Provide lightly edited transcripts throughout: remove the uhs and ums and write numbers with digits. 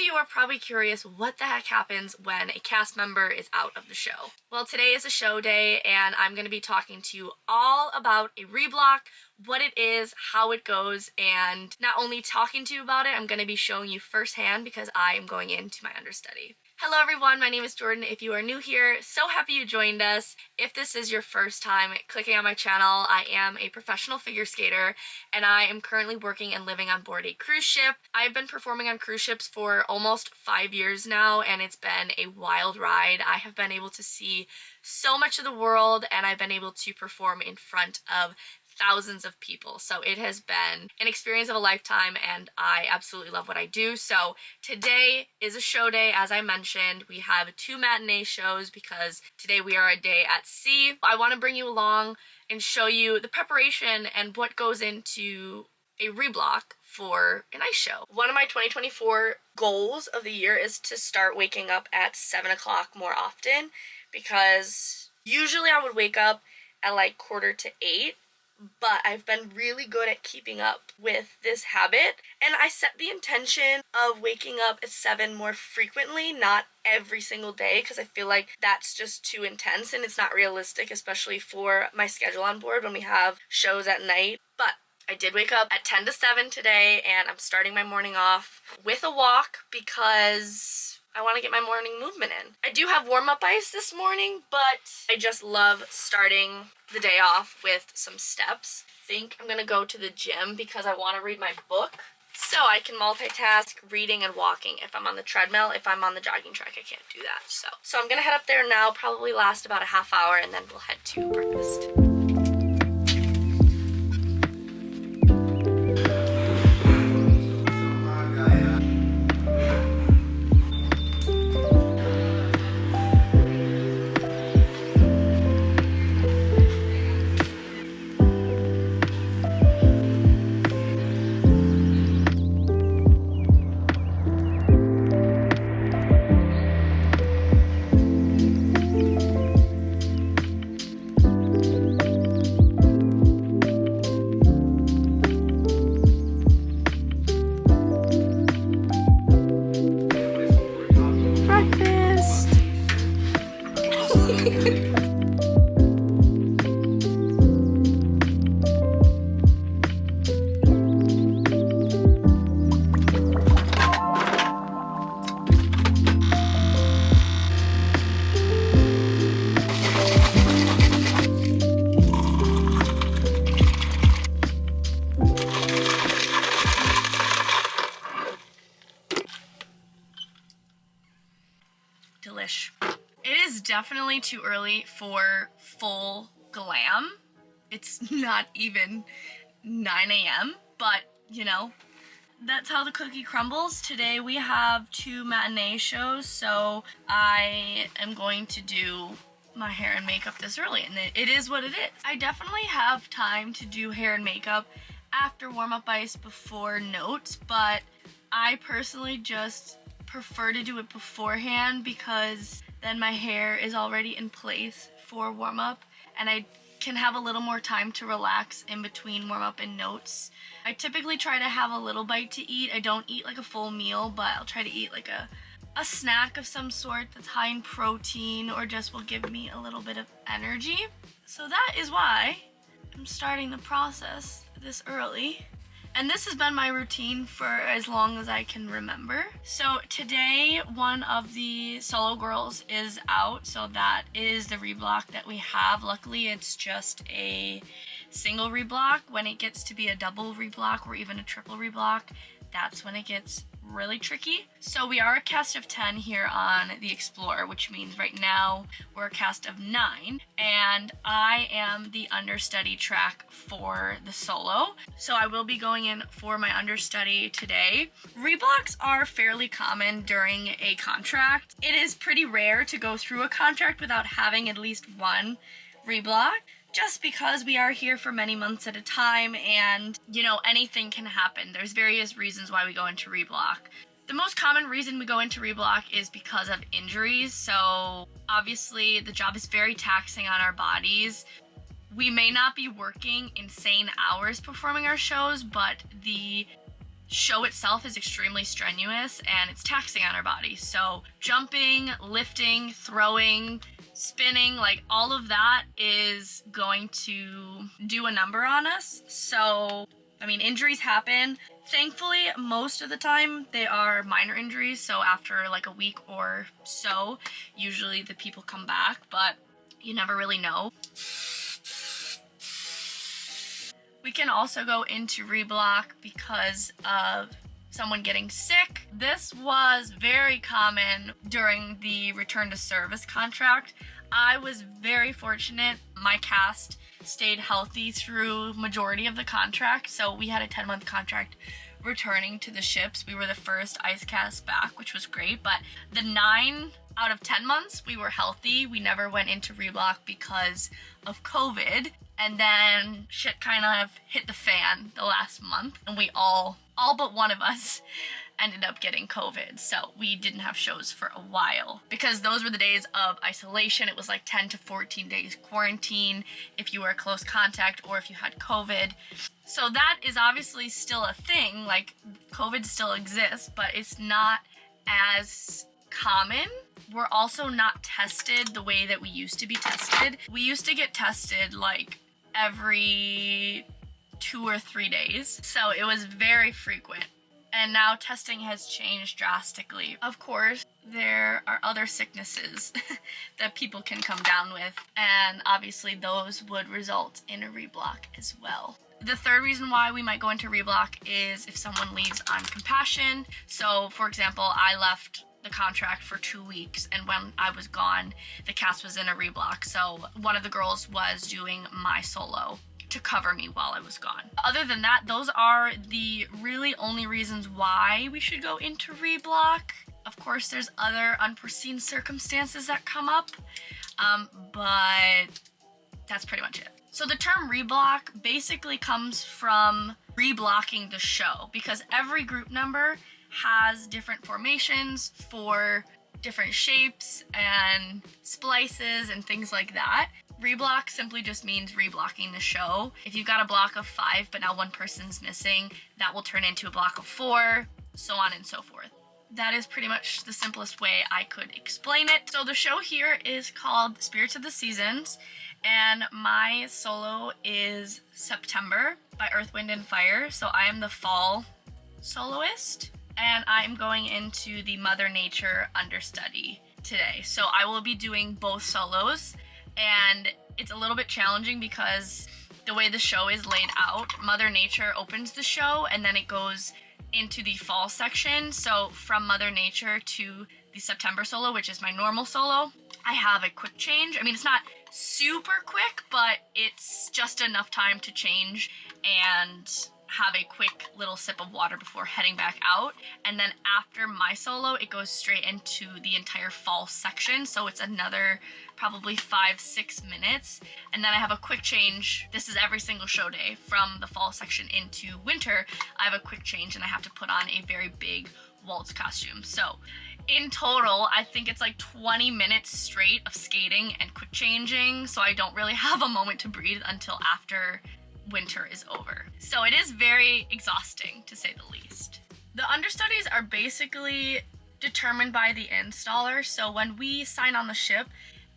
of you are probably curious what the heck happens when a cast member is out of the show. Well, today is a show day and I'm going to be talking to you all about a reblock, what it is, how it goes, and not only talking to you about it, I'm going to be showing you firsthand because I am going into my understudy. Hello everyone, my name is Jordan. If you are new here, so happy you joined us. If this is your first time clicking on my channel, I am a professional figure skater and I am currently working and living on board a cruise ship. I've been performing on cruise ships for almost 5 years now and it's been a wild ride. I have been able to see so much of the world and I've been able to perform in front of thousands of people. So it has been an experience of a lifetime and I absolutely love what I do. So today is a show day. As I mentioned, we have 2 matinee shows because today we are a day at sea. I want to bring you along and show you the preparation and what goes into a reblock for an ice show. One of my 2024 goals of the year is to start waking up at 7 o'clock more often because usually I would wake up at like 7:45. But I've been really good at keeping up with this habit and I set the intention of waking up at 7 more frequently, not every single day, because I feel like that's just too intense and it's not realistic, especially for my schedule on board when we have shows at night. But I did wake up at 10 to 7 today and I'm starting my morning off with a walk because I want to get my morning movement in. I do have warm-up ice this morning, but I just love starting the day off with some steps. I think I'm gonna go to the gym because I want to read my book so I can multitask reading and walking if I'm on the treadmill. If I'm on the jogging track, I can't do that. So I'm gonna head up there now, probably last about a half hour, and then we'll head to breakfast. Delish. It is definitely too early for full glam. It's not even 9 a.m., but you know, that's how the cookie crumbles. Today we have 2 matinee shows, so I am going to do my hair and makeup this early, and it is what it is. I definitely have time to do hair and makeup after warm-up ice before notes, but I personally just prefer to do it beforehand because then my hair is already in place for warm-up and I can have a little more time to relax in between warm-up and notes. I typically try to have a little bite to eat. I don't eat like a full meal, but I'll try to eat like a snack of some sort that's high in protein or just will give me a little bit of energy. So that is why I'm starting the process this early. And this has been my routine for as long as I can remember. So today, one of the solo girls is out, so that is the reblock that we have. Luckily, it's just a single reblock. When it gets to be a double reblock or even a triple reblock, that's when it gets really tricky. So we are a cast of 10 here on the Explorer, which means right now we're a cast of 9, and I am the understudy track for the solo. So I will be going in for my understudy today. Reblocks are fairly common during a contract. It is pretty rare to go through a contract without having at least one reblock, just because we are here for many months at a time and, you know, anything can happen. There's various reasons why we go into reblock. The most common reason we go into reblock is because of injuries. So obviously the job is very taxing on our bodies. We may not be working insane hours performing our shows, but the show itself is extremely strenuous and it's taxing on our body. So jumping, lifting, throwing, spinning, like all of that is going to do a number on us. So, I mean, injuries happen. Thankfully, most of the time they are minor injuries. So after like a week or so, usually the people come back, but you never really know. We can also go into reblock because of someone getting sick. This was very common during the return to service contract. I was very fortunate. My cast stayed healthy through majority of the contract. So we had a 10-month contract returning to the ships. We were the first ice cast back, which was great. But the 9 out of 10 months, we were healthy. We never went into reblock because of COVID. And then shit kind of hit the fan the last month, and we all but one of us ended up getting COVID. So we didn't have shows for a while because those were the days of isolation. It was like 10 to 14 days quarantine if you were a close contact or if you had COVID. So that is obviously still a thing, like COVID still exists, but it's not as common. We're also not tested the way that we used to be tested. We used to get tested like every 2 or 3 days. So it was very frequent. And now testing has changed drastically. Of course, there are other sicknesses that people can come down with, and obviously those would result in a reblock as well. The third reason why we might go into reblock is if someone leaves on compassion. So for example, I left the contract for 2 weeks, and when I was gone, the cast was in a reblock. So one of the girls was doing my solo to cover me while I was gone. Other than that, those are the really only reasons why we should go into reblock. Of course, there's other unforeseen circumstances that come up, but that's pretty much it. So the term reblock basically comes from reblocking the show, because every group number has different formations for different shapes and splices and things like that. Reblock simply just means reblocking the show. If you've got a block of 5 but now one person's missing, that will turn into a block of 4, so on and so forth. That is pretty much the simplest way I could explain it. So the show here is called Spirits of the Seasons, and my solo is September by Earth, Wind, and Fire. So I am the fall soloist, and I'm going into the Mother Nature Understudy today. So I will be doing both solos, and it's a little bit challenging because the way the show is laid out, Mother Nature opens the show and then it goes into the fall section. So from Mother Nature to the September solo, which is my normal solo, I have a quick change. I mean, it's not super quick, but it's just enough time to change and have a quick little sip of water before heading back out. And then after my solo, it goes straight into the entire fall section. So it's another probably 5-6 minutes. And then I have a quick change. This is every single show day from the fall section into winter. I have a quick change and I have to put on a very big waltz costume. So in total, I think it's like 20 minutes straight of skating and quick changing. So I don't really have a moment to breathe until after winter is over. So it is very exhausting, to say the least. The understudies are basically determined by the installer. So when we sign on the ship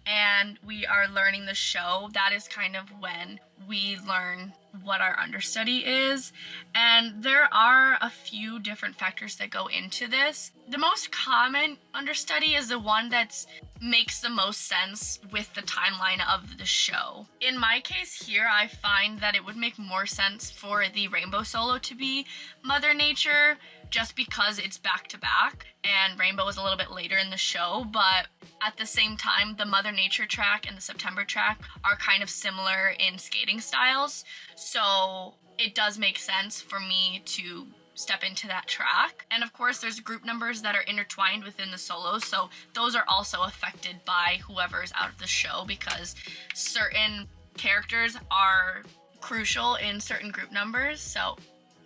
and we are learning the show, that is kind of when we learn what our understudy is. And there are a few different factors that go into this. The most common understudy is the one that makes the most sense with the timeline of the show. In my case here, I find that it would make more sense for the Rainbow solo to be Mother Nature, just because it's back to back and Rainbow is a little bit later in the show, but at the same time, the Mother Nature track and the September track are kind of similar in skating styles. So it does make sense for me to step into that track. And of course, there's group numbers that are intertwined within the solos, so those are also affected by whoever's out of the show, because certain characters are crucial in certain group numbers. So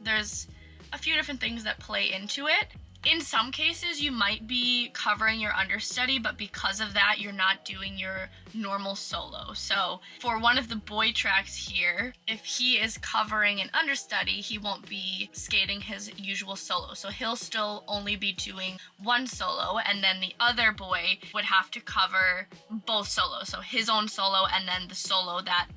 there's a few different things that play into it. In some cases, you might be covering your understudy, but because of that, you're not doing your normal solo. So for one of the boy tracks here, if he is covering an understudy, he won't be skating his usual solo. So he'll still only be doing one solo, and then the other boy would have to cover both solos. So his own solo and then the solo that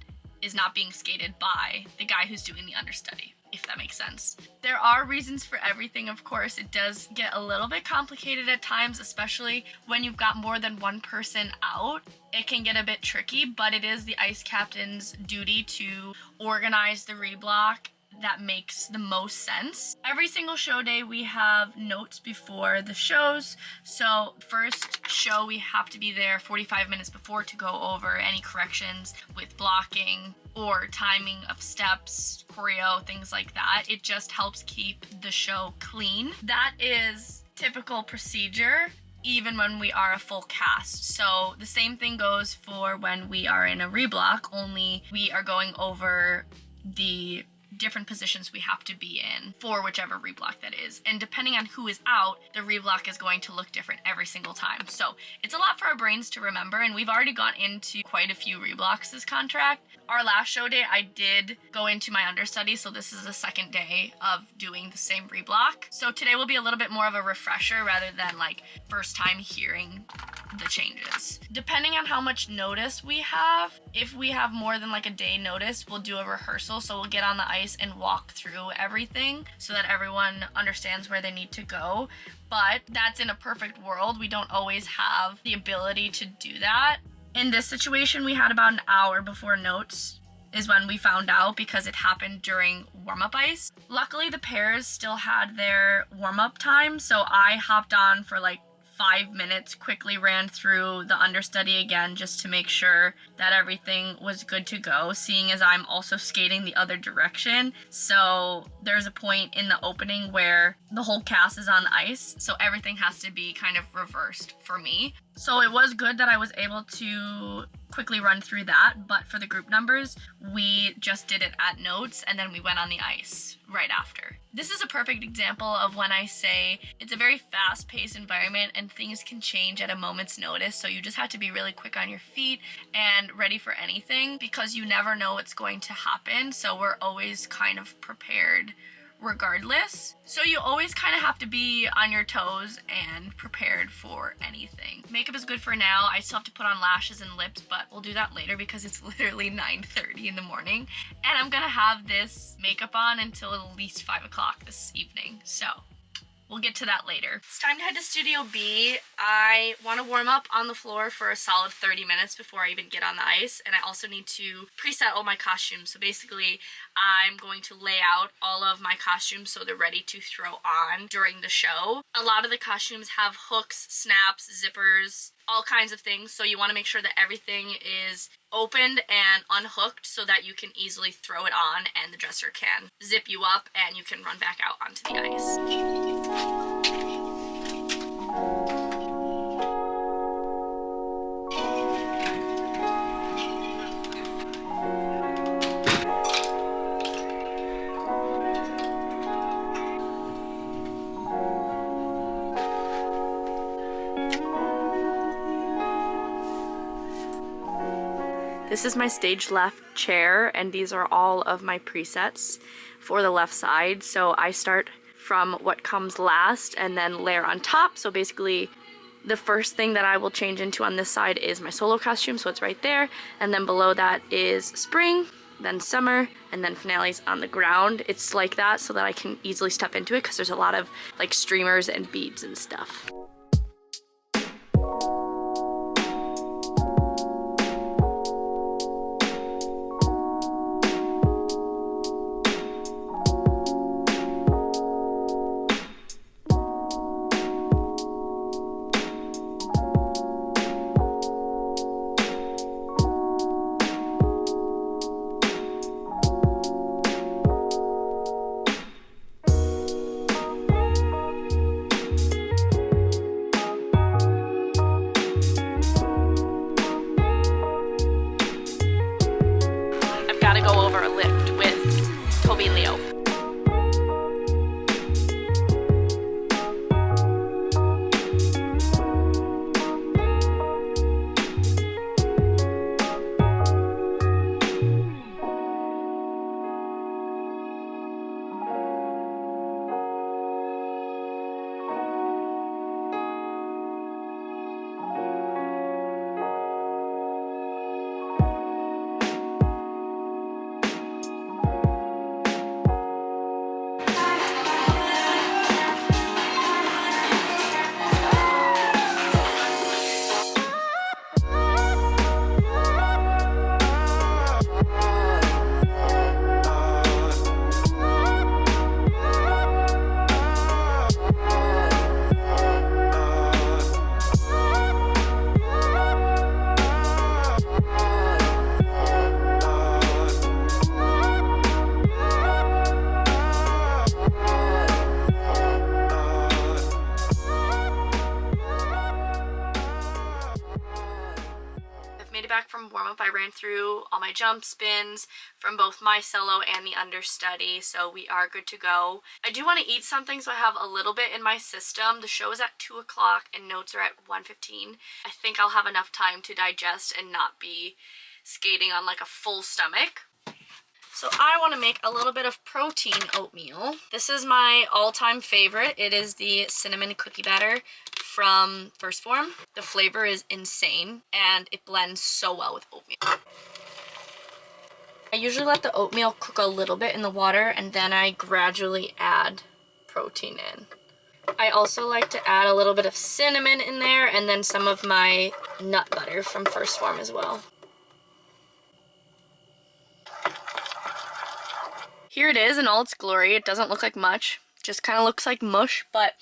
is not being skated by the guy who's doing the understudy, if that makes sense. There are reasons for everything, of course. It does get a little bit complicated at times, especially when you've got more than one person out. It can get a bit tricky, but it is the ice captain's duty to organize the reblock that makes the most sense. Every single show day we have notes before the shows. So first show we have to be there 45 minutes before to go over any corrections with blocking or timing of steps, choreo, things like that. It just helps keep the show clean. That is typical procedure even when we are a full cast. So the same thing goes for when we are in a reblock, only we are going over the different positions we have to be in for whichever reblock that is. And depending on who is out, the reblock is going to look different every single time. So it's a lot for our brains to remember, and we've already gone into quite a few reblocks this contract. Our last show day, I did go into my understudy, so this is the second day of doing the same reblock. So today will be a little bit more of a refresher rather than like first time hearing the changes. Depending on how much notice we have, if we have more than like a day notice, we'll do a rehearsal. So we'll get on the ice and walk through everything so that everyone understands where they need to go. But that's in a perfect world. We don't always have the ability to do that. In this situation, we had about an hour before notes is when we found out, because it happened during warm-up ice. Luckily, the pairs still had their warm-up time, so I hopped on for like 5 minutes, quickly ran through the understudy again just to make sure that everything was good to go, seeing as I'm also skating the other direction. So there's a point in the opening where the whole cast is on the ice, so everything has to be kind of reversed for me. So it was good that I was able to quickly run through that, but for the group numbers, we just did it at notes and then we went on the ice right after. This is a perfect example of when I say it's a very fast-paced environment and things can change at a moment's notice, so you just have to be really quick on your feet and ready for anything because you never know what's going to happen, so we're always kind of prepared regardless. So you always kind of have to be on your toes and prepared for anything. Makeup is good for now. I still have to put on lashes and lips, but we'll do that later because it's literally 9:30 in the morning. And I'm gonna have this makeup on until at least 5 o'clock this evening. So we'll get to that later. It's time to head to Studio B. I want to warm up on the floor for a solid 30 minutes before I even get on the ice, and I also need to preset all my costumes. So basically, I'm going to lay out all of my costumes so they're ready to throw on during the show. A lot of the costumes have hooks, snaps, zippers, all kinds of things, so you want to make sure that everything is opened and unhooked so that you can easily throw it on and the dresser can zip you up and you can run back out onto the ice. This is my stage left chair, and these are all of my presets for the left side. So I start from what comes last and then layer on top. So basically, the first thing that I will change into on this side is my solo costume, so it's right there. And then below that is spring, then summer, and then finale's on the ground. It's like that so that I can easily step into it because there's a lot of like streamers and beads and stuff. through all my jump spins from both my solo and the understudy, so we are good to go. I do want to eat something, so I have a little bit in my system. The show is at 2 o'clock and notes are at 1:15. I think I'll have enough time to digest and not be skating on like a full stomach. So I want to make a little bit of protein oatmeal. This is my all-time favorite. It is the cinnamon cookie batter from First Form. The flavor is insane and it blends so well with oatmeal. I usually let the oatmeal cook a little bit in the water and then I gradually add protein in. I also like to add a little bit of cinnamon in there and then some of my nut butter from First Form as well. Here it is in all its glory. It doesn't look like much, just kind of looks like mush, but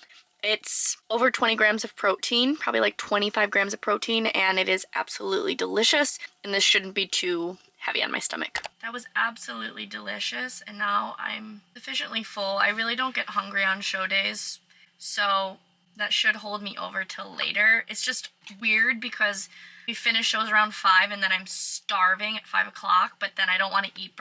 it's over 20 grams of protein, probably like 25 grams of protein, and it is absolutely delicious, and this shouldn't be too heavy on my stomach. That was absolutely delicious, and now I'm sufficiently full. I really don't get hungry on show days, so that should hold me over till later. It's just weird because we finish shows around 5 and then I'm starving at 5 o'clock, but then I don't want to eat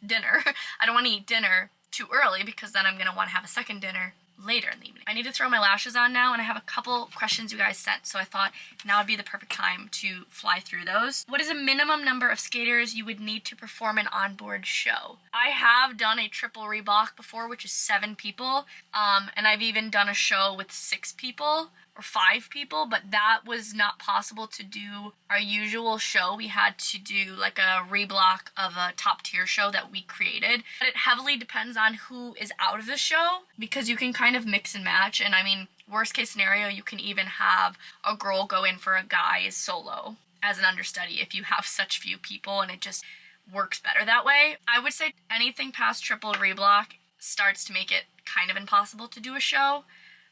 dinner. I don't want to eat dinner too early because then I'm going to want to have a second dinner later in the evening. I need to throw my lashes on now, and I have a couple questions you guys sent, so I thought now would be the perfect time to fly through those. What is a minimum number of skaters you would need to perform an onboard show? I have done a triple reblock before, which is 7 people, and I've even done a show with 6 people or 5 people, but that was not possible to do our usual show. We had to do like a reblock of a top tier show that we created. But it heavily depends on who is out of the show because you can kind of mix and match. And I mean, worst case scenario, you can even have a girl go in for a guy's solo as an understudy if you have such few people, and it just works better that way. I would say anything past triple reblock starts to make it kind of impossible to do a show.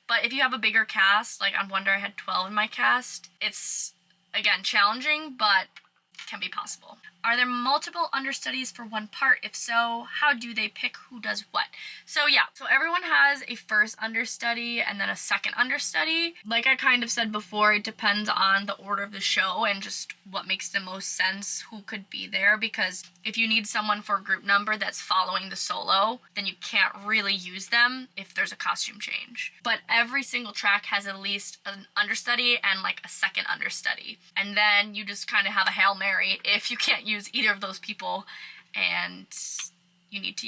But if you have a bigger cast, like on Wonder I had 12 in my cast, it's, again, challenging, but can be possible. Are there multiple understudies for one part? If so, how do they pick who does what? So yeah, so everyone has a first understudy and then a second understudy. Like I kind of said before, it depends on the order of the show and just what makes the most sense, who could be there, because if you need someone for a group number that's following the solo, then you can't really use them if there's a costume change. But every single track has at least an understudy and like a second understudy. And then you just kind of have a Hail Mary if you can't use either of those people and you need to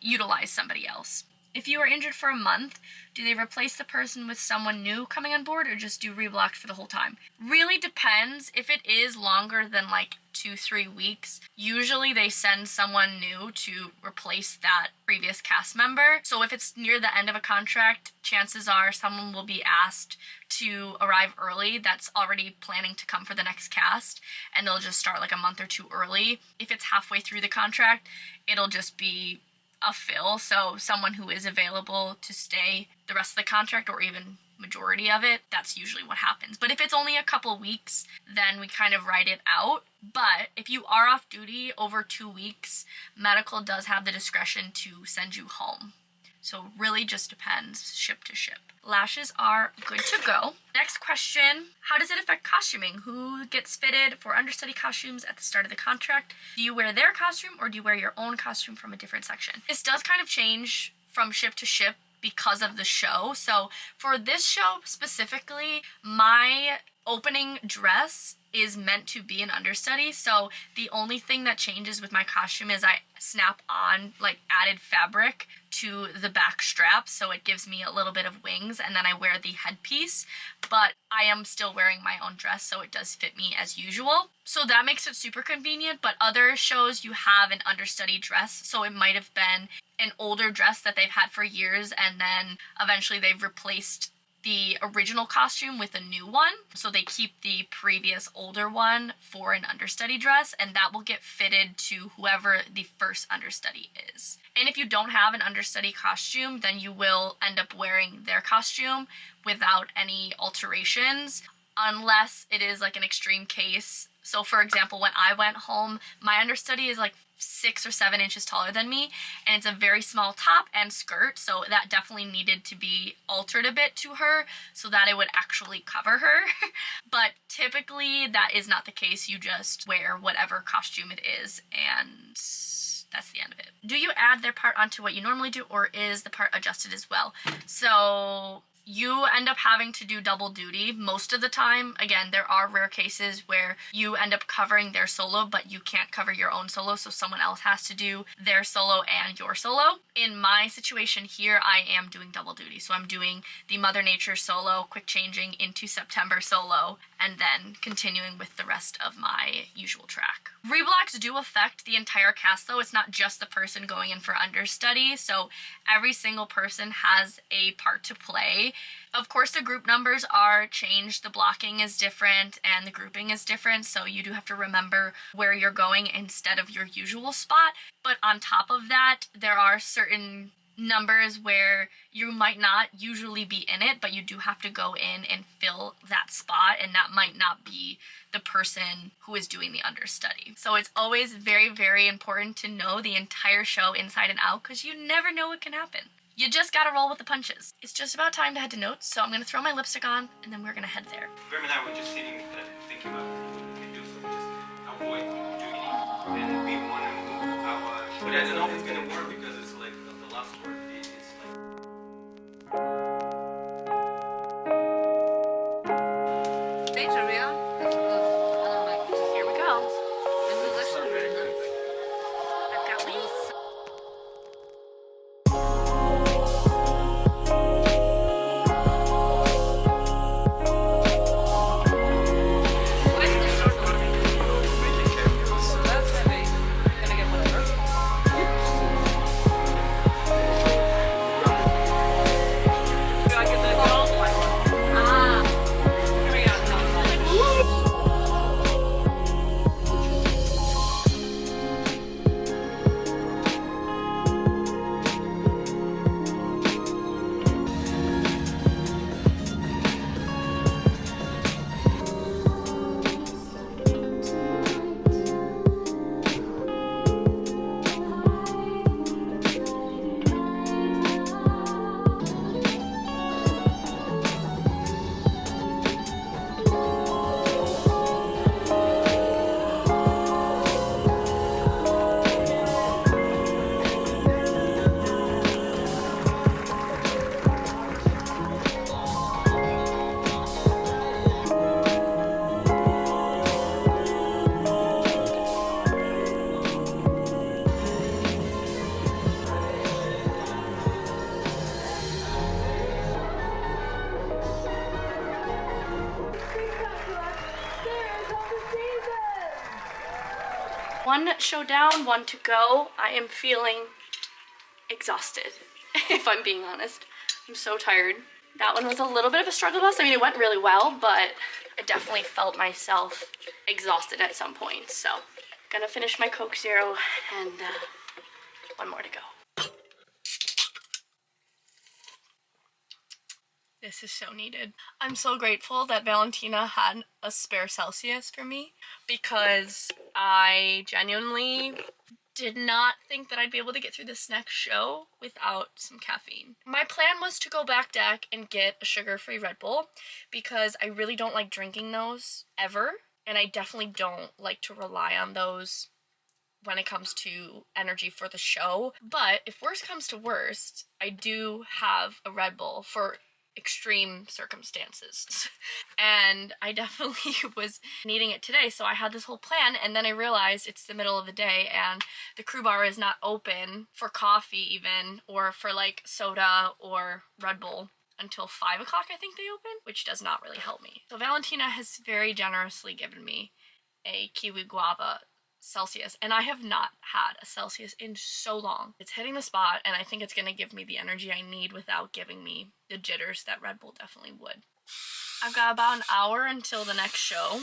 utilize somebody else. If you are injured for a month, do they replace the person with someone new coming on board or just do reblocked for the whole time? Really depends. If it is longer than like 2-3 weeks, usually they send someone new to replace that previous cast member. So if it's near the end of a contract, chances are someone will be asked to arrive early that's already planning to come for the next cast, and they'll just start like a month or 2 early. If it's halfway through the contract, it'll just be a fill, so someone who is available to stay the rest of the contract or even majority of it, that's usually what happens. But if it's only a couple weeks, then we kind of write it out. But if you are off duty over 2 weeks, medical does have the discretion to send you home. So really just depends ship to ship. Lashes are good to go. Next question, how does it affect costuming? Who gets fitted for understudy costumes at the start of the contract? Do you wear their costume or do you wear your own costume from a different section? This does kind of change from ship to ship because of the show. So for this show specifically, my opening dress is meant to be an understudy, so the only thing that changes with my costume is I snap on like added fabric to the back strap, so it gives me a little bit of wings, and then I wear the headpiece, but I am still wearing my own dress, so it does fit me as usual. So that makes it super convenient, but other shows you have an understudy dress, so it might have been an older dress that they've had for years, and then eventually they've replaced the original costume with a new one. So they keep the previous older one for an understudy dress, and that will get fitted to whoever the first understudy is. And if you don't have an understudy costume, then you will end up wearing their costume without any alterations, unless it is like an extreme case. So for example, when I went home, my understudy is like 6 or 7 inches taller than me, and it's a very small top and skirt, so that definitely needed to be altered a bit to her so that it would actually cover her. But typically that is not the case. You just wear whatever costume it is, and that's the end of it. Do you add their part onto what you normally do, or is the part adjusted as well? So you end up having to do double duty most of the time. Again, there are rare cases where you end up covering their solo, but you can't cover your own solo, so someone else has to do their solo and your solo. In my situation here, I am doing double duty. So I'm doing the Mother Nature solo, quick changing into September solo, and then continuing with the rest of my usual track. Reblocks do affect the entire cast though. It's not just the person going in for understudy, so every single person has a part to play. Of course, the group numbers are changed, the blocking is different, and the grouping is different, so you do have to remember where you're going instead of your usual spot. But on top of that, there are certain numbers where you might not usually be in it, but you do have to go in and fill that spot, and that might not be the person who is doing the understudy. So it's always very, very important to know the entire show inside and out, because you never know what can happen. You just gotta roll with the punches. It's just about time to head to notes, so I'm gonna throw my lipstick on, and then we're gonna head there. Graham and I were just sitting thinking about what we can do, so we just avoid duty, and we want to move our... But I don't know if it's gonna work, because it's like the last word is like... Thanks, Maria. Here we go. This is actually very nice. I've got wings. One show down, one to go. I am feeling exhausted, if I'm being honest. I'm so tired. That one was a little bit of a struggle bus. I mean, it went really well, but I definitely felt myself exhausted at some point. So, gonna finish my Coke Zero, and one more to go. This is so needed. I'm so grateful that Valentina had a spare Celsius for me, because I genuinely did not think that I'd be able to get through this next show without some caffeine. My plan was to go back deck and get a sugar-free Red Bull, because I really don't like drinking those ever, and I definitely don't like to rely on those when it comes to energy for the show. But if worst comes to worst, I do have a Red Bull for extreme circumstances, and I definitely was needing it today, so I had this whole plan, and then I realized it's the middle of the day and the crew bar is not open for coffee even, or for like soda or Red Bull until 5 o'clock I think they open, which does not really help me. So Valentina has very generously given me a kiwi guava Celsius, and I have not had a Celsius in so long. It's hitting the spot, and I think it's going to give me the energy I need without giving me the jitters that Red Bull definitely would. I've got about an hour until the next show,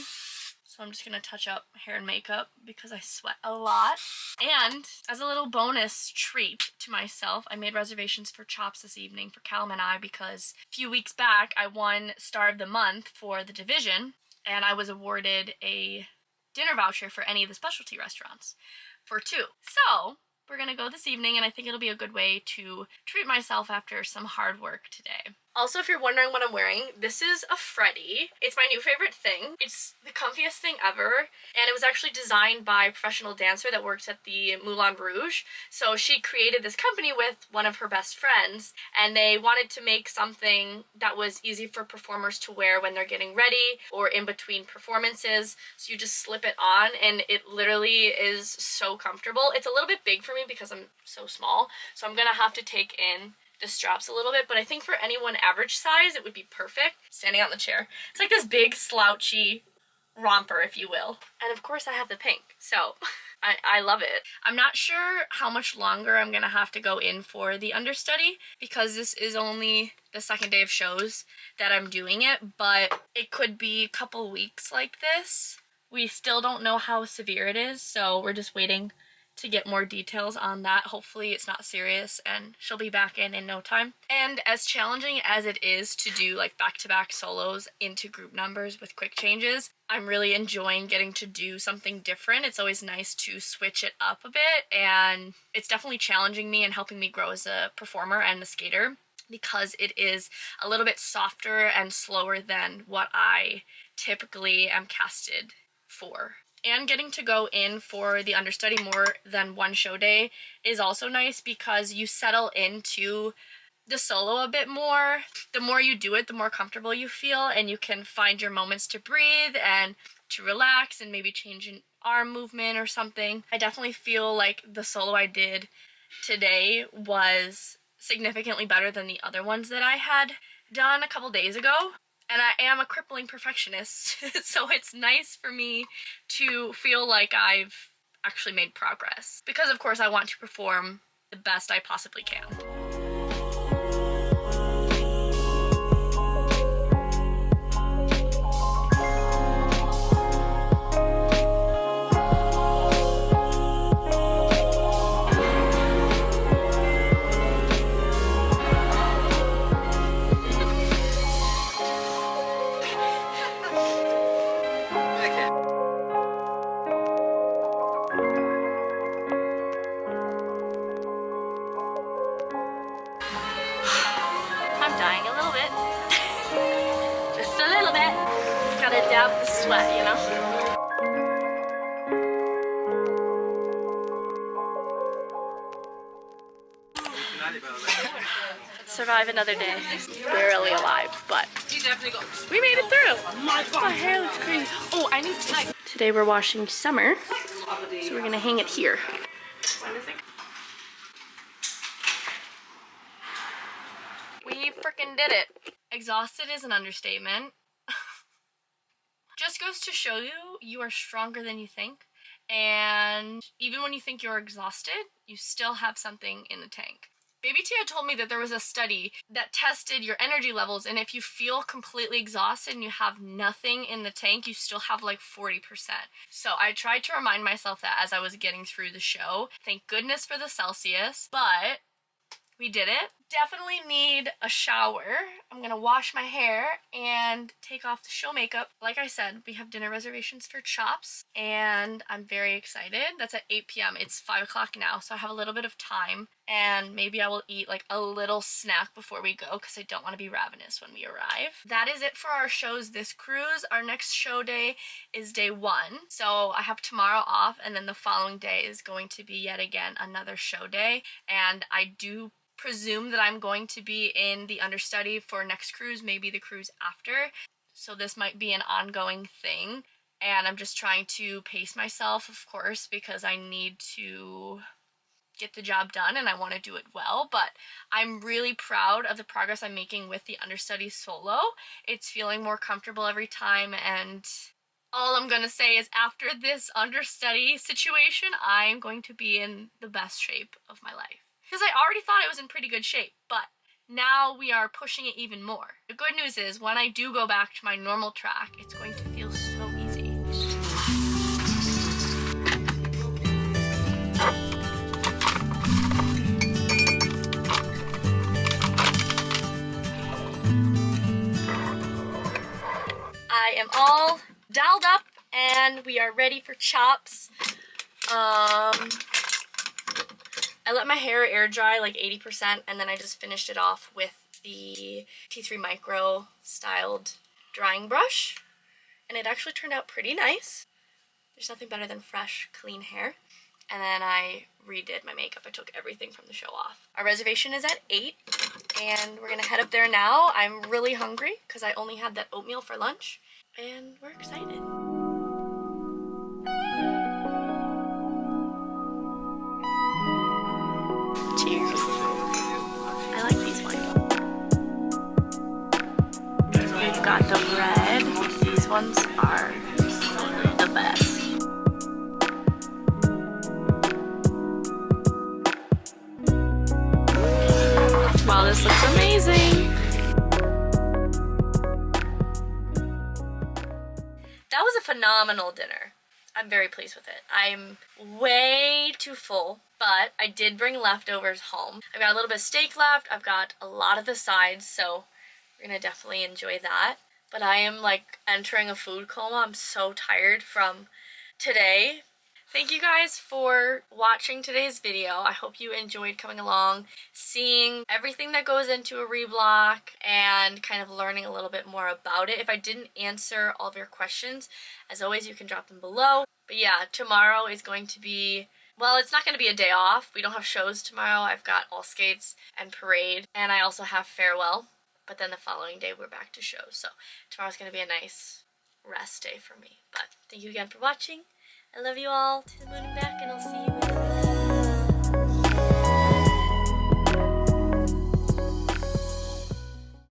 so I'm just going to touch up hair and makeup because I sweat a lot. And as a little bonus treat to myself, I made reservations for Chops this evening for Callum and I, because a few weeks back I won Star of the Month for the division, and I was awarded a dinner voucher for any of the specialty restaurants for 2. So we're gonna go this evening, and I think it'll be a good way to treat myself after some hard work today. Also, if you're wondering what I'm wearing, this is a Freddie. It's my new favorite thing. It's the comfiest thing ever, and it was actually designed by a professional dancer that works at the Moulin Rouge. So she created this company with one of her best friends, and they wanted to make something that was easy for performers to wear when they're getting ready or in between performances. So you just slip it on, and it literally is so comfortable. It's a little bit big for me because I'm so small, so I'm gonna have to take in the straps a little bit, but I think for anyone average size it would be perfect. Standing on the chair, it's like this big slouchy romper, if you will, and of course I have the pink, so I love it. I'm not sure how much longer I'm gonna have to go in for the understudy because this is only the second day of shows that I'm doing it, but it could be a couple weeks like this. We still don't know how severe it is, so we're just waiting to get more details on that. Hopefully it's not serious and she'll be back in no time. And as challenging as it is to do like back-to-back solos into group numbers with quick changes, I'm really enjoying getting to do something different. It's always nice to switch it up a bit, and it's definitely challenging me and helping me grow as a performer and a skater because it is a little bit softer and slower than what I typically am casted for. And getting to go in for the understudy more than one show day is also nice because you settle into the solo a bit more. The more you do it, the more comfortable you feel, and you can find your moments to breathe and to relax and maybe change an arm movement or something. I definitely feel like the solo I did today was significantly better than the other ones that I had done a couple days ago. And I am a crippling perfectionist, so it's nice for me to feel like I've actually made progress. Because of course I want to perform the best I possibly can. Dab the sweat, you know? Survive another day. Barely alive, but we made it through. My hair looks crazy. Oh, I need to. Today we're washing Summer, so we're gonna hang it here. When is it? We freaking did it. Exhausted is an understatement. Just goes to show you, you are stronger than you think, and even when you think you're exhausted, you still have something in the tank. Baby Tia told me that there was a study that tested your energy levels, and if you feel completely exhausted and you have nothing in the tank, you still have like 40%. So I tried to remind myself that as I was getting through the show. Thank goodness for the Celsius, but we did it. Definitely need a shower. I'm gonna wash my hair and take off the show makeup. Like I said, we have dinner reservations for Chops, and I'm very excited. That's at 8 p.m. It's 5 o'clock now, so I have a little bit of time, and maybe I will eat like a little snack before we go because I don't want to be ravenous when we arrive. That is it for our shows this cruise. Our next show day is day 1, so I have tomorrow off, and then the following day is going to be yet again another show day, and I do presume that I'm going to be in the understudy for next cruise, maybe the cruise after. So this might be an ongoing thing, and I'm just trying to pace myself, of course, because I need to get the job done and I want to do it well. But I'm really proud of the progress I'm making with the understudy solo. It's feeling more comfortable every time, and all I'm gonna say is after this understudy situation, I'm going to be in the best shape of my life. Because I already thought I was in pretty good shape, but now we are pushing it even more. The good news is when I do go back to my normal track, it's going to feel so easy. I am all dolled up and we are ready for chops. I let my hair air dry like 80%, and then I just finished it off with the T3 Micro styled drying brush, and it actually turned out pretty nice. There's nothing better than fresh, clean hair. And then I redid my makeup. I took everything from the show off. Our reservation is at 8, and we're gonna head up there now. I'm really hungry because I only had that oatmeal for lunch, and we're excited. Cheers. I like these ones. We've got the red. These ones are the best. Wow, this looks amazing. That was a phenomenal dinner. I'm very pleased with it. I'm way too full, but I did bring leftovers home. I've got a little bit of steak left. I've got a lot of the sides, so we're gonna definitely enjoy that. But I am like entering a food coma. I'm so tired from today. Thank you guys for watching today's video. I hope you enjoyed coming along, seeing everything that goes into a reblock, and kind of learning a little bit more about it. If I didn't answer all of your questions, as always, you can drop them below. But yeah, tomorrow is going to be, well, it's not going to be a day off. We don't have shows tomorrow. I've got All Skates and Parade, and I also have Farewell. But then the following day, we're back to shows. So tomorrow's going to be a nice rest day for me. But thank you again for watching. I love you all. To the moon and back, and I'll see you in the